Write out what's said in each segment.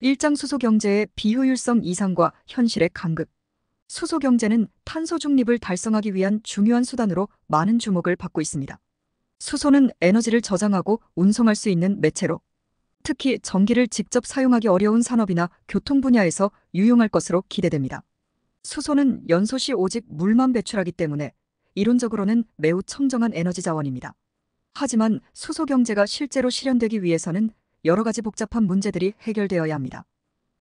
일장 수소경제의 비효율성 이상과 현실의 간극. 수소경제는 탄소 중립을 달성하기 위한 중요한 수단으로 많은 주목을 받고 있습니다. 수소는 에너지를 저장하고 운송할 수 있는 매체로, 특히 전기를 직접 사용하기 어려운 산업이나 교통 분야에서 유용할 것으로 기대됩니다. 수소는 연소 시 오직 물만 배출하기 때문에 이론적으로는 매우 청정한 에너지 자원입니다. 하지만 수소 경제가 실제로 실현되기 위해서는 여러 가지 복잡한 문제들이 해결되어야 합니다.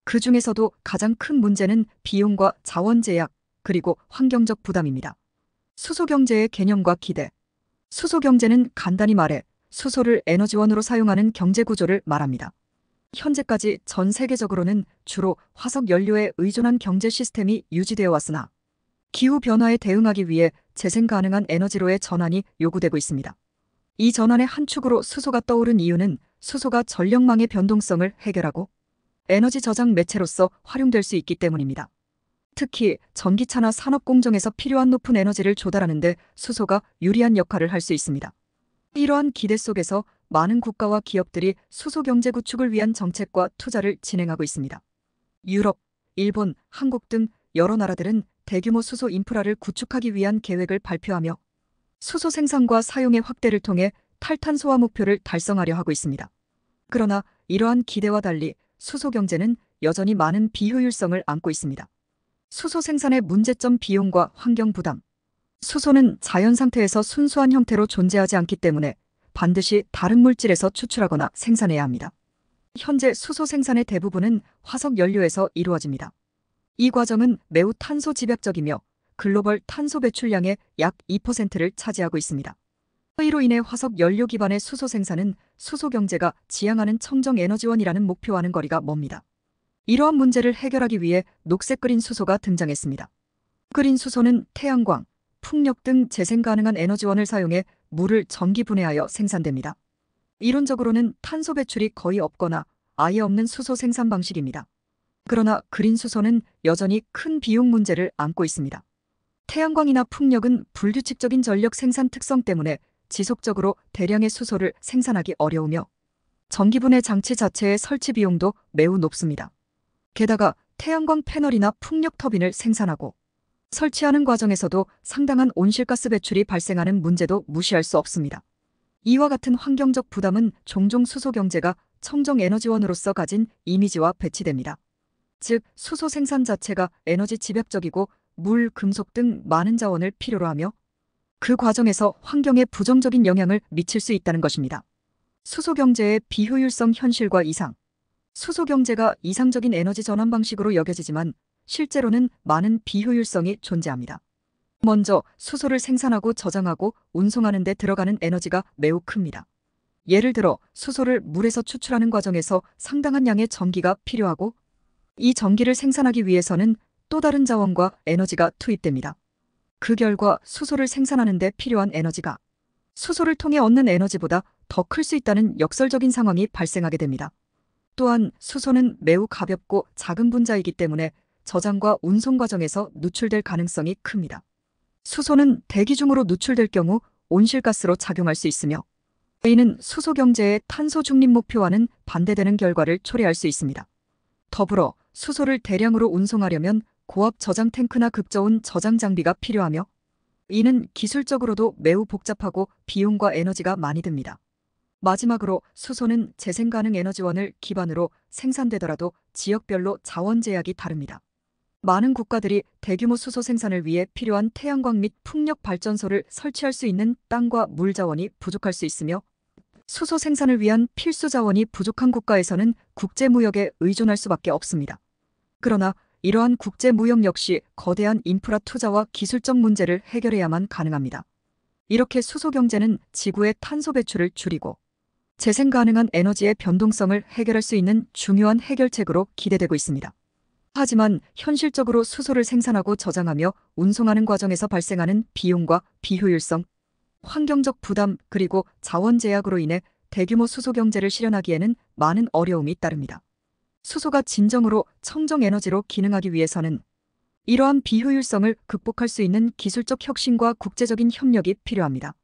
그 중에서도 가장 큰 문제는 비용과 자원 제약, 그리고 환경적 부담입니다. 수소 경제의 개념과 기대. 수소 경제는 간단히 말해 수소를 에너지원으로 사용하는 경제 구조를 말합니다. 현재까지 전 세계적으로는 주로 화석 연료에 의존한 경제 시스템이 유지되어 왔으나 기후 변화에 대응하기 위해 재생 가능한 에너지로의 전환이 요구되고 있습니다. 이 전환의 한 축으로 수소가 떠오른 이유는 수소가 전력망의 변동성을 해결하고 에너지 저장 매체로서 활용될 수 있기 때문입니다. 특히 전기차나 산업 공정에서 필요한 높은 에너지를 조달하는 데 수소가 유리한 역할을 할 수 있습니다. 이러한 기대 속에서 많은 국가와 기업들이 수소 경제 구축을 위한 정책과 투자를 진행하고 있습니다. 유럽, 일본, 한국 등 여러 나라들은 대규모 수소 인프라를 구축하기 위한 계획을 발표하며 수소 생산과 사용의 확대를 통해 탈탄소화 목표를 달성하려 하고 있습니다. 그러나 이러한 기대와 달리 수소 경제는 여전히 많은 비효율성을 안고 있습니다. 수소 생산의 문제점 비용과 환경 부담. 수소는 자연 상태에서 순수한 형태로 존재하지 않기 때문에 반드시 다른 물질에서 추출하거나 생산해야 합니다. 현재 수소 생산의 대부분은 화석 연료에서 이루어집니다. 이 과정은 매우 탄소 집약적이며 글로벌 탄소 배출량의 약 2%를 차지하고 있습니다. 이로 인해 화석 연료 기반의 수소 생산은 수소 경제가 지향하는 청정 에너지원이라는 목표와는 거리가 멉니다. 이러한 문제를 해결하기 위해 녹색 그린 수소가 등장했습니다. 그린 수소는 태양광, 풍력 등 재생 가능한 에너지원을 사용해 물을 전기 분해하여 생산됩니다. 이론적으로는 탄소 배출이 거의 없거나 아예 없는 수소 생산 방식입니다. 그러나 그린 수소는 여전히 큰 비용 문제를 안고 있습니다. 태양광이나 풍력은 불규칙적인 전력 생산 특성 때문에 지속적으로 대량의 수소를 생산하기 어려우며 전기분해 장치 자체의 설치 비용도 매우 높습니다. 게다가 태양광 패널이나 풍력 터빈을 생산하고 설치하는 과정에서도 상당한 온실가스 배출이 발생하는 문제도 무시할 수 없습니다. 이와 같은 환경적 부담은 종종 수소 경제가 청정 에너지원으로서 가진 이미지와 배치됩니다. 즉, 수소 생산 자체가 에너지 집약적이고 물, 금속 등 많은 자원을 필요로 하며 그 과정에서 환경에 부정적인 영향을 미칠 수 있다는 것입니다. 수소 경제의 비효율성 현실과 이상. 수소 경제가 이상적인 에너지 전환 방식으로 여겨지지만 실제로는 많은 비효율성이 존재합니다. 먼저 수소를 생산하고 저장하고 운송하는 데 들어가는 에너지가 매우 큽니다. 예를 들어 수소를 물에서 추출하는 과정에서 상당한 양의 전기가 필요하고 이 전기를 생산하기 위해서는 또 다른 자원과 에너지가 투입됩니다. 그 결과 수소를 생산하는 데 필요한 에너지가 수소를 통해 얻는 에너지보다 더 클 수 있다는 역설적인 상황이 발생하게 됩니다. 또한 수소는 매우 가볍고 작은 분자이기 때문에 저장과 운송 과정에서 누출될 가능성이 큽니다. 수소는 대기 중으로 누출될 경우 온실가스로 작용할 수 있으며 이는 수소 경제의 탄소 중립 목표와는 반대되는 결과를 초래할 수 있습니다. 더불어 수소를 대량으로 운송하려면 고압 저장 탱크나 급저온 저장 장비가 필요하며 이는 기술적으로도 매우 복잡하고 비용과 에너지가 많이 듭니다. 마지막으로 수소는 재생 가능 에너지원을 기반으로 생산되더라도 지역별로 자원 제약이 다릅니다. 많은 국가들이 대규모 수소 생산을 위해 필요한 태양광 및 풍력 발전소를 설치할 수 있는 땅과 물 자원이 부족할 수 있으며 수소 생산을 위한 필수 자원이 부족한 국가에서는 국제무역에 의존할 수밖에 없습니다. 그러나 이러한 국제무역 역시 거대한 인프라 투자와 기술적 문제를 해결해야만 가능합니다. 이렇게 수소 경제는 지구의 탄소 배출을 줄이고 재생 가능한 에너지의 변동성을 해결할 수 있는 중요한 해결책으로 기대되고 있습니다. 하지만 현실적으로 수소를 생산하고 저장하며 운송하는 과정에서 발생하는 비용과 비효율성, 환경적 부담 그리고 자원 제약으로 인해 대규모 수소 경제를 실현하기에는 많은 어려움이 따릅니다. 수소가 진정으로 청정 에너지로 기능하기 위해서는 이러한 비효율성을 극복할 수 있는 기술적 혁신과 국제적인 협력이 필요합니다.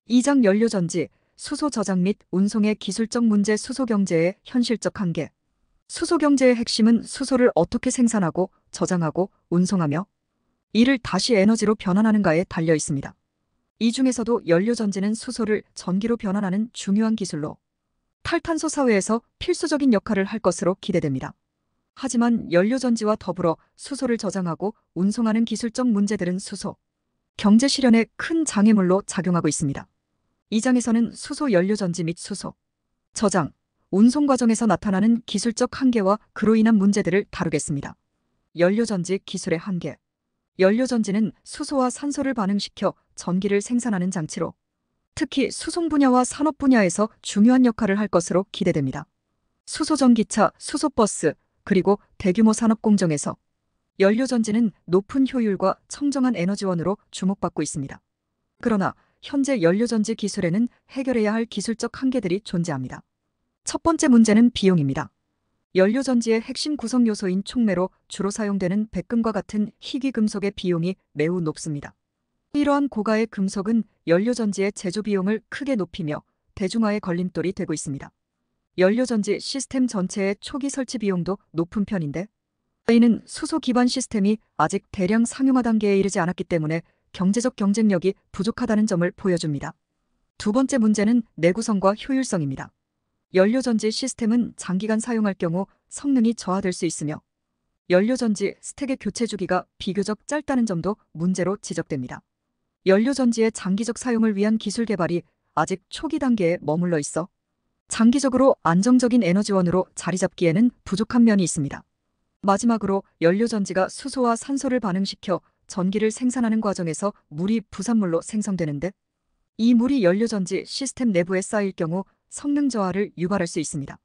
이장 연료전지, 수소 저장 및 운송의 기술적 문제 수소 경제의 현실적 한계. 수소 경제의 핵심은 수소를 어떻게 생산하고 저장하고 운송하며 이를 다시 에너지로 변환하는가에 달려 있습니다. 이 중에서도 연료 전지는 수소를 전기로 변환하는 중요한 기술로 탈탄소 사회에서 필수적인 역할을 할 것으로 기대됩니다. 하지만 연료 전지와 더불어 수소를 저장하고 운송하는 기술적 문제들은 수소 경제 실현에 큰 장애물로 작용하고 있습니다. 이 장에서는 수소 연료 전지 및 수소 저장, 운송 과정에서 나타나는 기술적 한계와 그로 인한 문제들을 다루겠습니다. 연료 전지 기술의 한계. 연료 전지는 수소와 산소를 반응시켜 전기를 생산하는 장치로 특히 수송 분야와 산업 분야에서 중요한 역할을 할 것으로 기대됩니다. 수소 전기차, 수소버스, 그리고 대규모 산업 공정에서 연료 전지는 높은 효율과 청정한 에너지원으로 주목받고 있습니다. 그러나 현재 연료 전지 기술에는 해결해야 할 기술적 한계들이 존재합니다. 첫 번째 문제는 비용입니다. 연료 전지의 핵심 구성 요소인 촉매로 주로 사용되는 백금과 같은 희귀 금속의 비용이 매우 높습니다. 이러한 고가의 금속은 연료 전지의 제조 비용을 크게 높이며 대중화의 걸림돌이 되고 있습니다. 연료 전지 시스템 전체의 초기 설치 비용도 높은 편인데 이는 수소 기반 시스템이 아직 대량 상용화 단계에 이르지 않았기 때문에 경제적 경쟁력이 부족하다는 점을 보여줍니다. 두 번째 문제는 내구성과 효율성입니다. 연료전지 시스템은 장기간 사용할 경우 성능이 저하될 수 있으며 연료전지 스택의 교체 주기가 비교적 짧다는 점도 문제로 지적됩니다. 연료전지의 장기적 사용을 위한 기술 개발이 아직 초기 단계에 머물러 있어 장기적으로 안정적인 에너지원으로 자리 잡기에는 부족한 면이 있습니다. 마지막으로 연료전지가 수소와 산소를 반응시켜 전기를 생산하는 과정에서 물이 부산물로 생성되는데 이 물이 연료전지 시스템 내부에 쌓일 경우 성능 저하를 유발할 수 있습니다.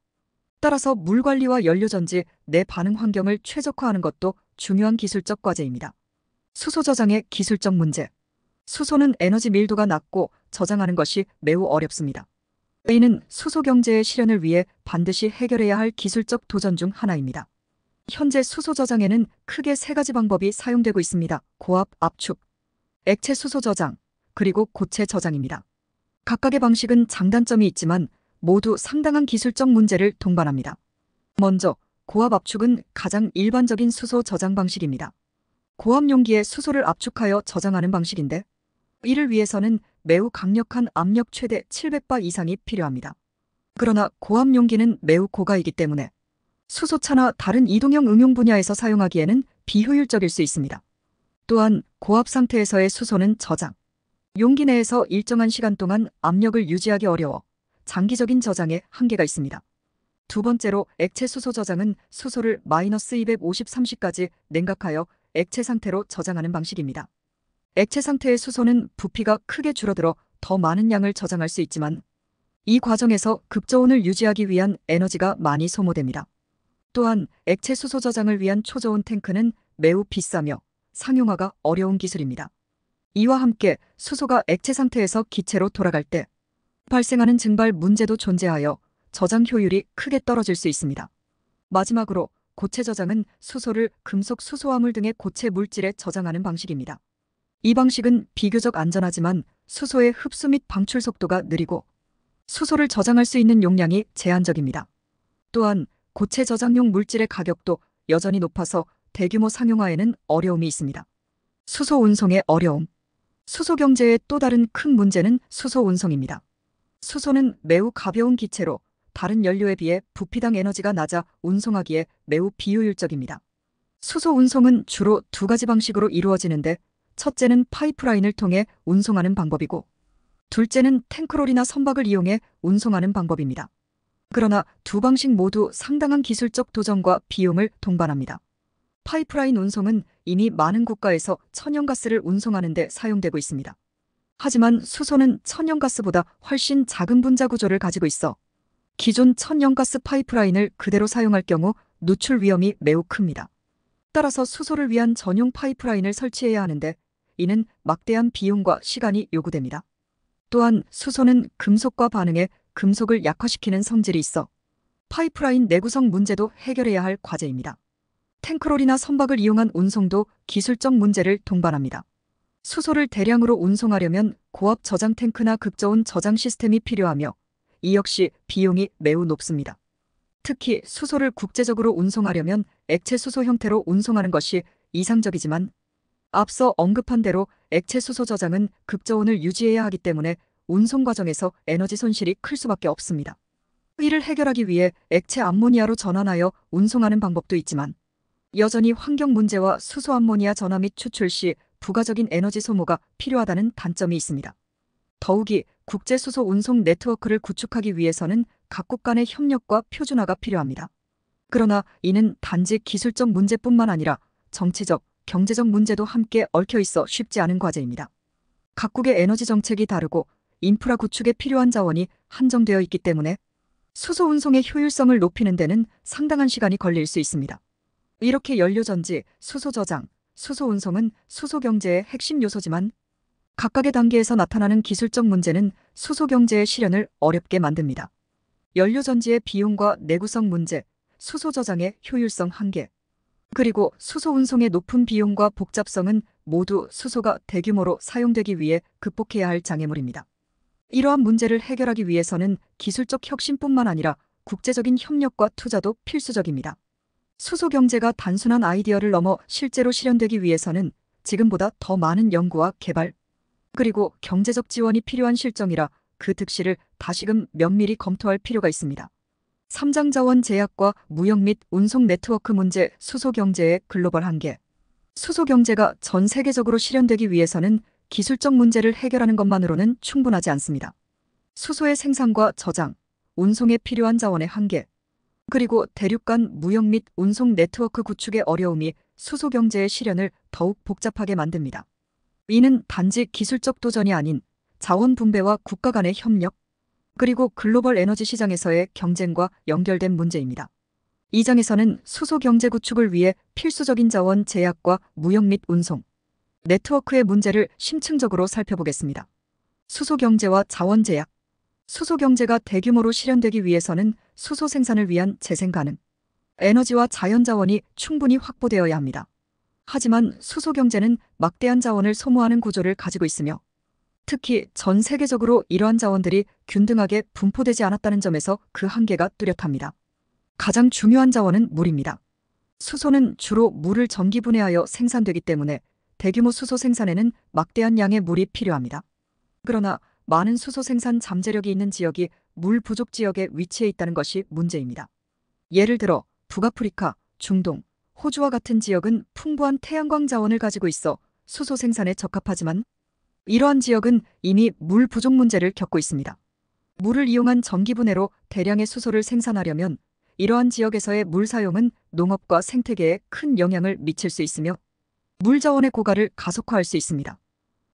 따라서 물 관리와 연료전지 내 반응 환경을 최적화하는 것도 중요한 기술적 과제입니다. 수소 저장의 기술적 문제. 수소는 에너지 밀도가 낮고 저장하는 것이 매우 어렵습니다. 이는 수소 경제의 실현을 위해 반드시 해결해야 할 기술적 도전 중 하나입니다. 현재 수소 저장에는 크게 세 가지 방법이 사용되고 있습니다. 고압, 압축, 액체 수소 저장, 그리고 고체 저장입니다. 각각의 방식은 장단점이 있지만 모두 상당한 기술적 문제를 동반합니다. 먼저 고압 압축은 가장 일반적인 수소 저장 방식입니다. 고압 용기에 수소를 압축하여 저장하는 방식인데 이를 위해서는 매우 강력한 압력 최대 700바 이상이 필요합니다. 그러나 고압 용기는 매우 고가이기 때문에 수소차나 다른 이동형 응용 분야에서 사용하기에는 비효율적일 수 있습니다. 또한 고압 상태에서의 수소는 저장, 용기 내에서 일정한 시간 동안 압력을 유지하기 어려워 장기적인 저장에 한계가 있습니다. 두 번째로 액체 수소 저장은 수소를 마이너스 253C까지 냉각하여 액체 상태로 저장하는 방식입니다. 액체 상태의 수소는 부피가 크게 줄어들어 더 많은 양을 저장할 수 있지만 이 과정에서 급저온을 유지하기 위한 에너지가 많이 소모됩니다. 또한 액체 수소 저장을 위한 초저온 탱크는 매우 비싸며 상용화가 어려운 기술입니다. 이와 함께 수소가 액체 상태에서 기체로 돌아갈 때 발생하는 증발 문제도 존재하여 저장 효율이 크게 떨어질 수 있습니다. 마지막으로 고체 저장은 수소를 금속 수소화물 등의 고체 물질에 저장하는 방식입니다. 이 방식은 비교적 안전하지만 수소의 흡수 및 방출 속도가 느리고 수소를 저장할 수 있는 용량이 제한적입니다. 또한 고체 저장용 물질의 가격도 여전히 높아서 대규모 상용화에는 어려움이 있습니다. 수소 운송의 어려움. 수소 경제의 또 다른 큰 문제는 수소 운송입니다. 수소는 매우 가벼운 기체로 다른 연료에 비해 부피당 에너지가 낮아 운송하기에 매우 비효율적입니다. 수소 운송은 주로 두 가지 방식으로 이루어지는데 첫째는 파이프라인을 통해 운송하는 방법이고 둘째는 탱크롤이나 선박을 이용해 운송하는 방법입니다. 그러나 두 방식 모두 상당한 기술적 도전과 비용을 동반합니다. 파이프라인 운송은 이미 많은 국가에서 천연가스를 운송하는 데 사용되고 있습니다. 하지만 수소는 천연가스보다 훨씬 작은 분자 구조를 가지고 있어 기존 천연가스 파이프라인을 그대로 사용할 경우 누출 위험이 매우 큽니다. 따라서 수소를 위한 전용 파이프라인을 설치해야 하는데 이는 막대한 비용과 시간이 요구됩니다. 또한 수소는 금속과 반응해 금속을 약화시키는 성질이 있어 파이프라인 내구성 문제도 해결해야 할 과제입니다. 탱크롤이나 선박을 이용한 운송도 기술적 문제를 동반합니다. 수소를 대량으로 운송하려면 고압 저장 탱크나 급저온 저장 시스템이 필요하며 이 역시 비용이 매우 높습니다. 특히 수소를 국제적으로 운송하려면 액체 수소 형태로 운송하는 것이 이상적이지만 앞서 언급한 대로 액체 수소 저장은 극저온을 유지해야 하기 때문에 운송 과정에서 에너지 손실이 클 수밖에 없습니다. 이를 해결하기 위해 액체 암모니아로 전환하여 운송하는 방법도 있지만 여전히 환경 문제와 수소 암모니아 전환 및 추출 시 부가적인 에너지 소모가 필요하다는 단점이 있습니다. 더욱이 국제 수소 운송 네트워크를 구축하기 위해서는 각국 간의 협력과 표준화가 필요합니다. 그러나 이는 단지 기술적 문제뿐만 아니라 정치적, 경제적 문제도 함께 얽혀 있어 쉽지 않은 과제입니다. 각국의 에너지 정책이 다르고 인프라 구축에 필요한 자원이 한정되어 있기 때문에 수소 운송의 효율성을 높이는 데는 상당한 시간이 걸릴 수 있습니다. 이렇게 연료 전지, 수소 저장, 수소 운송은 수소 경제의 핵심 요소지만 각각의 단계에서 나타나는 기술적 문제는 수소 경제의 실현을 어렵게 만듭니다. 연료 전지의 비용과 내구성 문제, 수소 저장의 효율성 한계, 그리고 수소 운송의 높은 비용과 복잡성은 모두 수소가 대규모로 사용되기 위해 극복해야 할 장애물입니다. 이러한 문제를 해결하기 위해서는 기술적 혁신뿐만 아니라 국제적인 협력과 투자도 필수적입니다. 수소 경제가 단순한 아이디어를 넘어 실제로 실현되기 위해서는 지금보다 더 많은 연구와 개발, 그리고 경제적 지원이 필요한 실정이라 그 득실을 다시금 면밀히 검토할 필요가 있습니다. 삼장 자원 제약과 무역 및 운송 네트워크 문제, 수소 경제의 글로벌 한계. 수소 경제가 전 세계적으로 실현되기 위해서는 기술적 문제를 해결하는 것만으로는 충분하지 않습니다. 수소의 생산과 저장, 운송에 필요한 자원의 한계, 그리고 대륙 간 무역 및 운송 네트워크 구축의 어려움이 수소 경제의 실현을 더욱 복잡하게 만듭니다. 이는 단지 기술적 도전이 아닌 자원 분배와 국가 간의 협력, 그리고 글로벌 에너지 시장에서의 경쟁과 연결된 문제입니다. 이 장에서는 수소 경제 구축을 위해 필수적인 자원 제약과 무역 및 운송, 네트워크의 문제를 심층적으로 살펴보겠습니다. 수소 경제와 자원 제약. 수소 경제가 대규모로 실현되기 위해서는 수소 생산을 위한 재생 가능 에너지와 자연 자원이 충분히 확보되어야 합니다. 하지만 수소 경제는 막대한 자원을 소모하는 구조를 가지고 있으며 특히 전 세계적으로 이러한 자원들이 균등하게 분포되지 않았다는 점에서 그 한계가 뚜렷합니다. 가장 중요한 자원은 물입니다. 수소는 주로 물을 전기분해하여 생산되기 때문에 대규모 수소 생산에는 막대한 양의 물이 필요합니다. 그러나 많은 수소 생산 잠재력이 있는 지역이 물 부족 지역에 위치해 있다는 것이 문제입니다. 예를 들어 북아프리카, 중동, 호주와 같은 지역은 풍부한 태양광 자원을 가지고 있어 수소 생산에 적합하지만 이러한 지역은 이미 물 부족 문제를 겪고 있습니다. 물을 이용한 전기분해로 대량의 수소를 생산하려면 이러한 지역에서의 물 사용은 농업과 생태계에 큰 영향을 미칠 수 있으며 물 자원의 고갈을 가속화할 수 있습니다.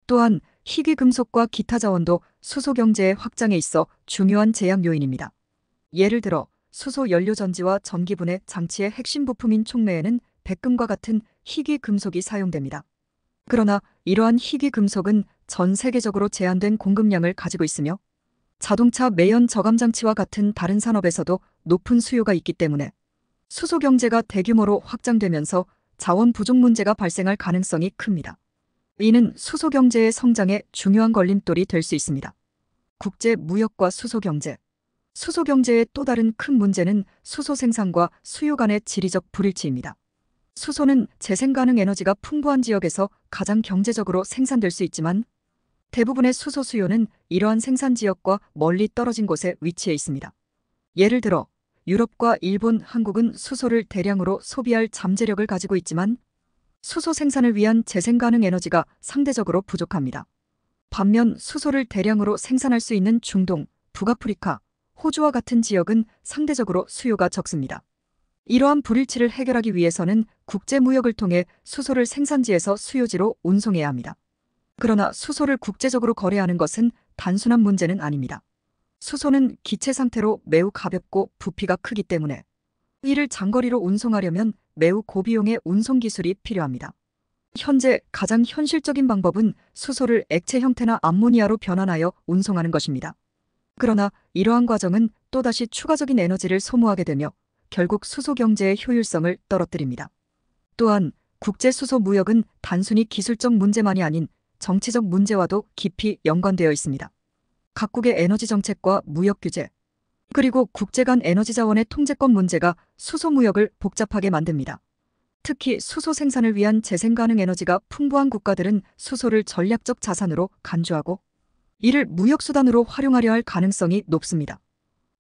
또한 희귀 금속과 기타 자원도 수소 경제의 확장에 있어 중요한 제약 요인입니다. 예를 들어 수소 연료 전지와 전기분해 장치의 핵심 부품인 촉매에는 백금과 같은 희귀 금속이 사용됩니다. 그러나 이러한 희귀 금속은 전 세계적으로 제한된 공급량을 가지고 있으며 자동차 매연 저감 장치와 같은 다른 산업에서도 높은 수요가 있기 때문에 수소 경제가 대규모로 확장되면서 자원 부족 문제가 발생할 가능성이 큽니다. 이는 수소 경제의 성장에 중요한 걸림돌이 될 수 있습니다. 국제 무역과 수소 경제. 수소 경제의 또 다른 큰 문제는 수소 생산과 수요 간의 지리적 불일치입니다. 수소는 재생 가능 에너지가 풍부한 지역에서 가장 경제적으로 생산될 수 있지만 대부분의 수소 수요는 이러한 생산 지역과 멀리 떨어진 곳에 위치해 있습니다. 예를 들어 유럽과 일본, 한국은 수소를 대량으로 소비할 잠재력을 가지고 있지만 수소 생산을 위한 재생 가능 에너지가 상대적으로 부족합니다. 반면 수소를 대량으로 생산할 수 있는 중동, 북아프리카, 호주와 같은 지역은 상대적으로 수요가 적습니다. 이러한 불일치를 해결하기 위해서는 국제무역을 통해 수소를 생산지에서 수요지로 운송해야 합니다. 그러나 수소를 국제적으로 거래하는 것은 단순한 문제는 아닙니다. 수소는 기체 상태로 매우 가볍고 부피가 크기 때문에 이를 장거리로 운송하려면 매우 고비용의 운송 기술이 필요합니다. 현재 가장 현실적인 방법은 수소를 액체 형태나 암모니아로 변환하여 운송하는 것입니다. 그러나 이러한 과정은 또다시 추가적인 에너지를 소모하게 되며 결국 수소 경제의 효율성을 떨어뜨립니다. 또한 국제 수소 무역은 단순히 기술적 문제만이 아닌 정치적 문제와도 깊이 연관되어 있습니다. 각국의 에너지 정책과 무역 규제, 그리고 국제 간 에너지 자원의 통제권 문제가 수소 무역을 복잡하게 만듭니다. 특히 수소 생산을 위한 재생 가능 에너지가 풍부한 국가들은 수소를 전략적 자산으로 간주하고 이를 무역 수단으로 활용하려 할 가능성이 높습니다.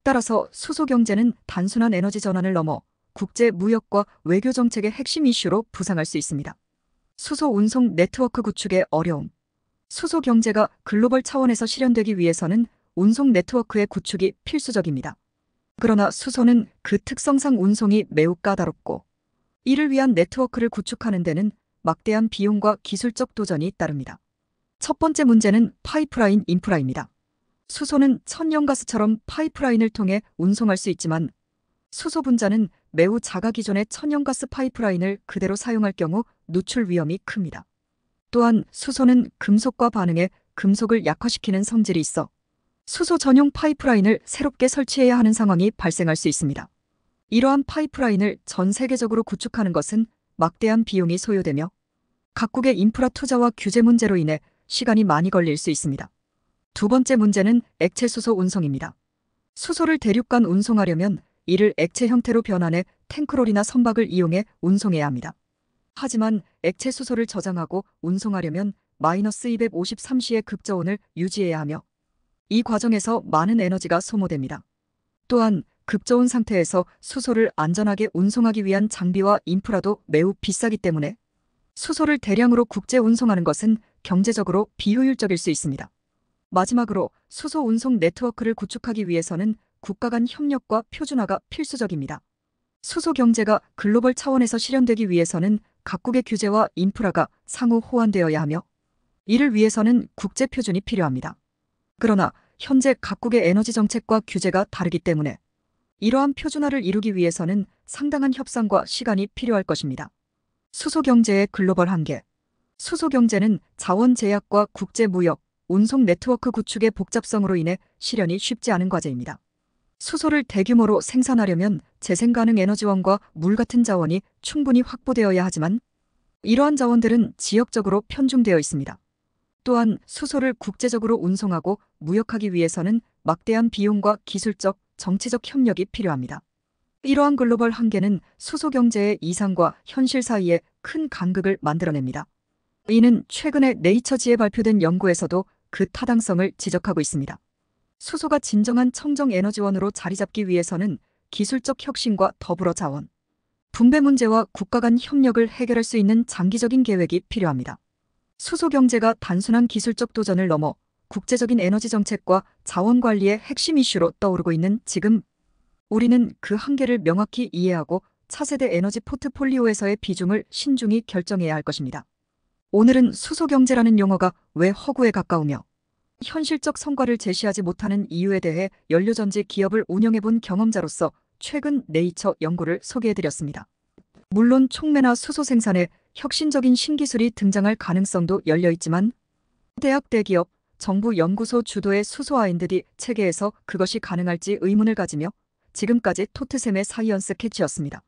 따라서 수소 경제는 단순한 에너지 전환을 넘어 국제 무역과 외교 정책의 핵심 이슈로 부상할 수 있습니다. 수소 운송 네트워크 구축의 어려움. 수소 경제가 글로벌 차원에서 실현되기 위해서는 운송 네트워크의 구축이 필수적입니다. 그러나 수소는 그 특성상 운송이 매우 까다롭고 이를 위한 네트워크를 구축하는 데는 막대한 비용과 기술적 도전이 따릅니다. 첫 번째 문제는 파이프라인 인프라입니다. 수소는 천연가스처럼 파이프라인을 통해 운송할 수 있지만 수소 분자는 매우 작아 기존의 천연가스 파이프라인을 그대로 사용할 경우 누출 위험이 큽니다. 또한 수소는 금속과 반응해 금속을 약화시키는 성질이 있어 수소 전용 파이프라인을 새롭게 설치해야 하는 상황이 발생할 수 있습니다. 이러한 파이프라인을 전 세계적으로 구축하는 것은 막대한 비용이 소요되며 각국의 인프라 투자와 규제 문제로 인해 시간이 많이 걸릴 수 있습니다. 두 번째 문제는 액체 수소 운송입니다. 수소를 대륙간 운송하려면 이를 액체 형태로 변환해 탱크롤이나 선박을 이용해 운송해야 합니다. 하지만 액체 수소를 저장하고 운송하려면 마이너스 253C의 급저온을 유지해야 하며 이 과정에서 많은 에너지가 소모됩니다. 또한 급저온 상태에서 수소를 안전하게 운송하기 위한 장비와 인프라도 매우 비싸기 때문에 수소를 대량으로 국제 운송하는 것은 경제적으로 비효율적일 수 있습니다. 마지막으로 수소 운송 네트워크를 구축하기 위해서는 국가 간 협력과 표준화가 필수적입니다. 수소 경제가 글로벌 차원에서 실현되기 위해서는 각국의 규제와 인프라가 상호 호환되어야 하며 이를 위해서는 국제 표준이 필요합니다. 그러나 현재 각국의 에너지 정책과 규제가 다르기 때문에 이러한 표준화를 이루기 위해서는 상당한 협상과 시간이 필요할 것입니다. 수소 경제의 글로벌 한계. 수소 경제는 자원 제약과 국제 무역, 운송 네트워크 구축의 복잡성으로 인해 실현이 쉽지 않은 과제입니다. 수소를 대규모로 생산하려면 재생 가능 에너지원과 물 같은 자원이 충분히 확보되어야 하지만 이러한 자원들은 지역적으로 편중되어 있습니다. 또한 수소를 국제적으로 운송하고 무역하기 위해서는 막대한 비용과 기술적, 정치적 협력이 필요합니다. 이러한 글로벌 한계는 수소 경제의 이상과 현실 사이에 큰 간극을 만들어냅니다. 이는 최근에 네이처지에 발표된 연구에서도 그 타당성을 지적하고 있습니다. 수소가 진정한 청정 에너지원으로 자리 잡기 위해서는 기술적 혁신과 더불어 자원, 분배 문제와 국가 간 협력을 해결할 수 있는 장기적인 계획이 필요합니다. 수소 경제가 단순한 기술적 도전을 넘어 국제적인 에너지 정책과 자원 관리의 핵심 이슈로 떠오르고 있는 지금 우리는 그 한계를 명확히 이해하고 차세대 에너지 포트폴리오에서의 비중을 신중히 결정해야 할 것입니다. 오늘은 수소 경제라는 용어가 왜 허구에 가까우며 현실적 성과를 제시하지 못하는 이유에 대해 연료전지 기업을 운영해본 경험자로서 최근 네이처 연구를 소개해드렸습니다. 물론 촉매나 수소 생산에 혁신적인 신기술이 등장할 가능성도 열려있지만 대학 대기업, 정부 연구소 주도의 수소 R&D 체계에서 그것이 가능할지 의문을 가지며 지금까지 토트샘의 사이언스 캐치였습니다.